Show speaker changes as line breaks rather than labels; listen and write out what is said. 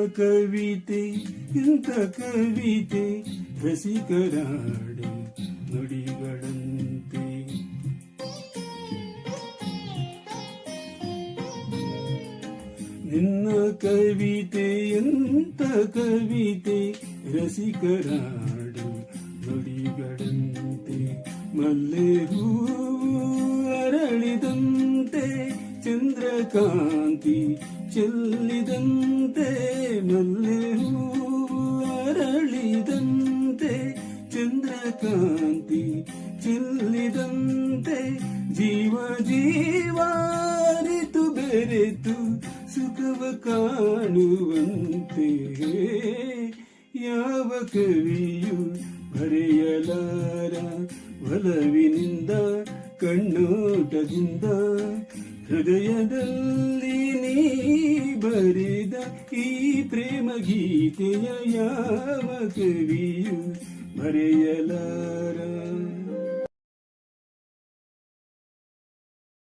ಕವಿತೆ ಇಂಥ ಕವಿತೆ ರಸಿಕರಾಡು ನುಡಿಗಳಂತೆ. ನಿನ್ನ ಕವಿತೆ ಎಂಥ ಕವಿತೆ ರಸಿಕರಾಡು ನುಡಿಗಳಂತೆ. ಮಲ್ಲೆ ಹೂವು ಅರಳಿದಂತೆ ಚಂದ್ರಕಾಂತಿ ಚೆಲ್ಲಿದಂತೆ. ಮಲ್ಲೆ ಹೂವು ಅರಳಿದಂತೆ ಚಂದ್ರಕಾಂತಿ ಚೆಲ್ಲಿದಂತೆ. ಜೀವ ಜೀವಾರಿತು ಬೆರೆತು ಸುಖವ ಕಾಣುವಂತೆ. ಯಾವ ಕವಿಯು ಬರೆಯಲಾರ ಒಲವಿನಿಂದ ಕಣ್ಣೋಟದಿಂದ. ಹೃದಯದಲ್ಲಿ ನೀ ಬರೆದ ಈ ಪ್ರೇಮ ಗೀತೆಯ ಯಾವ ಕವಿಯು ಬರೆಯಲಾರ.